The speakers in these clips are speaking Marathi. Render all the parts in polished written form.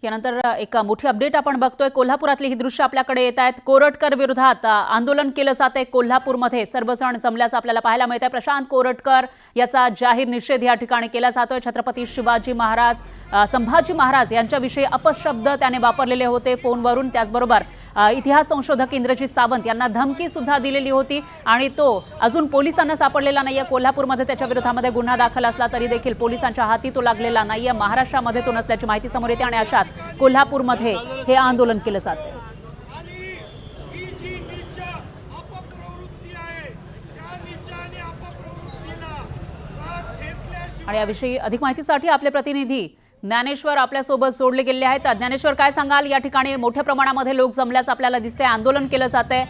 यानंतर एक मोठी अपडेट आपण बघतोय। कोल्हापुरातली ही दृश्य आपल्याकडे येत आहेत। कोरटकर विरोधात आंदोलन केलं जाते कोल्हापूरमध्ये। सर्वजण जमल्याचं आपल्याला पाहायला मिळतंय। प्रशांत कोरटकर याचा जाहीर निषेध या ठिकाणी केला जातोय। छत्रपती शिवाजी महाराज संभाजी महाराज यांच्याविषयी अपशब्द त्याने वापरलेले होते फोनवरून। त्याचबरोबर इतिहास संशोधक इंद्रजीत सावंत यांना धमकी सुद्धा दिलेली होती आणि तो अजून पोलिसांना सापडलेला नाहीये। कोल्हापूरमध्ये त्याच्या विरोधामध्ये गुन्हा दाखल असला तरी देखील पोलिसांच्या हाती तो लागलेला नाहीये। महाराष्ट्रामध्ये तो नसल्याची माहिती समोर येते आणि अशात कोल्हापूरमध्ये हे आंदोलन केलं जाते। आणि याविषयी अधिक माहितीसाठी आपले प्रतिनिधी ज्ञानेश्वर आपल्यासोबत जोडले गेले आहेत। ज्ञानेश्वर, काय सांगाल? या ठिकाणी मोठ्या प्रमाणामध्ये लोक जमल्याचं आपल्याला दिसतंय, आंदोलन केलं जातंय।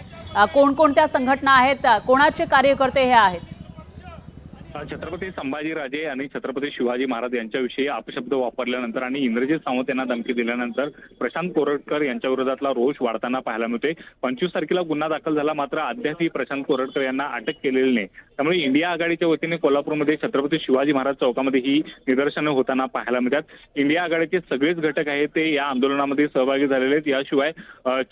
कोणकोणत्या संघटना आहेत, कोणाचे कार्यकर्ते हे आहेत? छत्रपती संभाजीराजे आणि छत्रपती शिवाजी महाराज यांच्याविषयी अपशब्द वापरल्यानंतर आणि इंद्रजीत सावंत यांना धमकी दिल्यानंतर प्रशांत कोरटकर यांच्या विरोधातला रोष वाढताना पाहायला मिळतोय। 25 तारखेला गुन्हा दाखल झाला, मात्र अद्यापही प्रशांत कोरटकर यांना अटक केलेली नाही। त्यामुळे इंडिया आघाडीच्या वतीने कोल्हापूरमध्ये छत्रपती शिवाजी महाराज चौकामध्ये ही निदर्शनं होताना पाहायला मिळतात। इंडिया आघाडीचे सगळेच घटक आहेत ते या आंदोलनामध्ये सहभागी झालेले आहेत। याशिवाय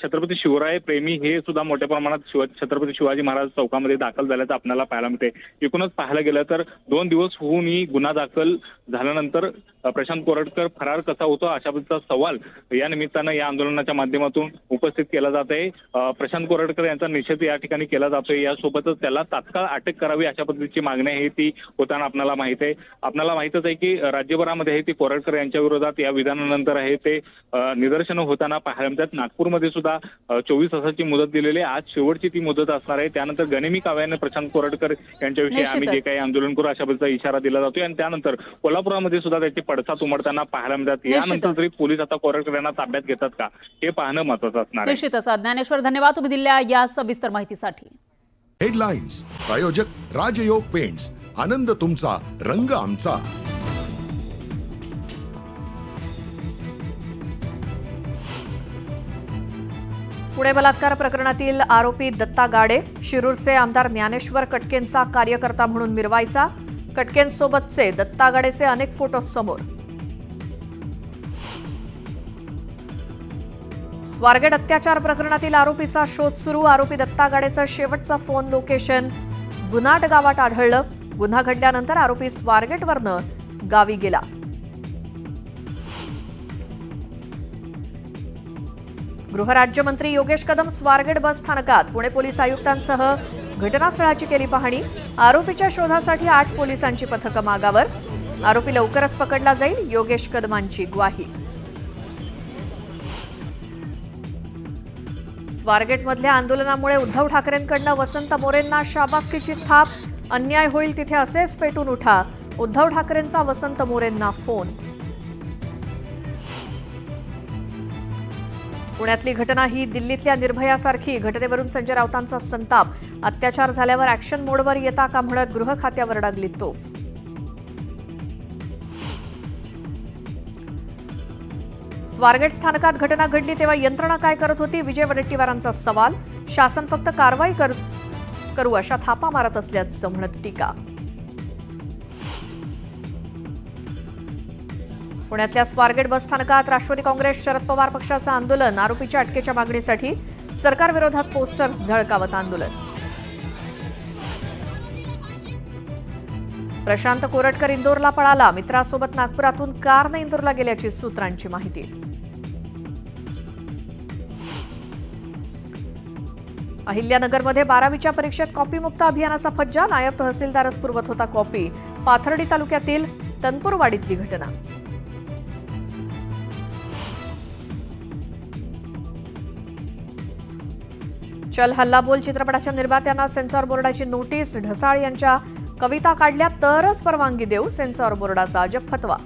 छत्रपती शिवराय प्रेमी हे सुद्धा मोठ्या प्रमाणात छत्रपती शिवाजी महाराज चौकामध्ये दाखल झाल्याचं आपल्याला पाहायला मिळते। एकूणच पाहायला गेलं तर 2 दिवस होऊनही गुन्हा दाखल झाल्यानंतर प्रशांत कोरटकर फरार कसा होतो अशा पद्धतीचा सवाल या निमित्तानं या आंदोलनाच्या माध्यमातून उपस्थित केला जात आहे। प्रशांत कोरटकर यांचा निषेध या ठिकाणी केला जातोय। यासोबतच त्याला तात्काळ अटक करावी अशा पद्धतीची मागणी आहे ती होताना आपल्याला माहित आहे। आपल्याला माहितच आहे की राज्यभरामध्ये ती कोरटकर यांच्या विरोधात या विधानानंतर आहे ते निदर्शनं होताना पाहायला मिळतात। नागपूरमध्ये सुद्धा 24 तासाची मुदत दिलेली आहे। आज शेवटची ती मुदत असणार आहे। त्यानंतर गनिमी काव्याने प्रशांत कोरटकर यांच्याविषयी आम्ही जे काही आंदोलन करू अशा पद्धतीचा इशारा दिला जातोय आणि त्यानंतर कोल्हापुरामध्ये सुद्धा त्याचे पडसाद उमटताना पाहायला मिळतात। यानंतर तरी पोलीस आता कोरटकर यांना ताब्यात घेतात का हे पाहणं महत्त्वाचं असणार आहे। निश्चितच ज्ञानेश्वर, धन्यवाद तुम्ही दिलेल्या या सविस्तर माहितीसाठी। हेडलाईन्स प्रायोजक राजयोग पेंट्स, आनंद तुमचा, रंग आमचा। पुणे बलात्कार प्रकरणातील आरोपी दत्ता गाडे शिरूरचे आमदार ज्ञानेश्वर कटकेंचा कार्यकर्ता म्हणून मिरवायचा। कटकेंसोबतचे दत्ता गाडेचे अनेक फोटो समोर। स्वारगेट अत्याचार प्रकरणातील आरोपीचा शोध सुरू। आरोपी दत्ता गाडेचं शेवटचं फोन लोकेशन गुन्हाट गावात आढळलं। गुन्हा घडल्यानंतर आरोपी स्वारगेटवरनं गावी गेला। गृहराज्यमंत्री योगेश कदम स्वारगेट बस स्थानकात। पुणे पोलीस आयुक्तांसह घटनास्थळाची केली पाहणी। आरोपीच्या शोधासाठी 8 पोलिसांची पथकं मागावर। आरोपी लवकरच पकडला जाईल, योगेश कदमांची ग्वाही। स्वारगेटमधल्या आंदोलनामुळे उद्धव ठाकरेंकडनं वसंत मोरेंना शाबासकीची थाप। अन्याय होईल तिथे असेच पेटून उठा, उद्धव ठाकरेंचा वसंत मोरेंना फोन। पुण्यातली घटना ही दिल्लीतल्या निर्भयासारखी। घटनेवरून संजय राऊतांचा संताप। अत्याचार झाल्यावर ऍक्शन मोडवर येता का म्हणत गृह खात्यावर डागली तोफ। स्वारगेट स्थानकात घटना घडली तेव्हा यंत्रणा काय करत होती, विजय वडेट्टीवारांचा सवाल। शासन फक्त कारवाई करू अशा थापा मारत असल्याचं म्हणत टीका। पुण्यातल्या स्वारगेट बस स्थानकात राष्ट्रवादी काँग्रेस शरद पवार पक्षाचं आंदोलन। आरोपीच्या अटकेच्या मागणीसाठी सरकारविरोधात पोस्टर्स झळकावत आंदोलन। प्रशांत कोरटकर इंदोरला पळाला। मित्रासोबत नागपुरातून कारने इंदोरला गेल्याची सूत्रांची माहिती। अहिल्यानगरमध्ये 12वीच्या परीक्षेत कॉपीमुक्त अभियानाचा फज्जा। नायब तहसीलदारच पुरवत होता कॉपी। पाथर्डी तालुक्यातील तनपूरवाडीतली घटना। चल हल्ला बोल चित्रपटाच्या निर्मात्यांना सेन्सॉर बोर्डाची नोटीस। ढसाळ यांच्या कविता काढल्या तरच परवानगी देऊ, सेन्सॉर बोर्डाचा अजब फतवा।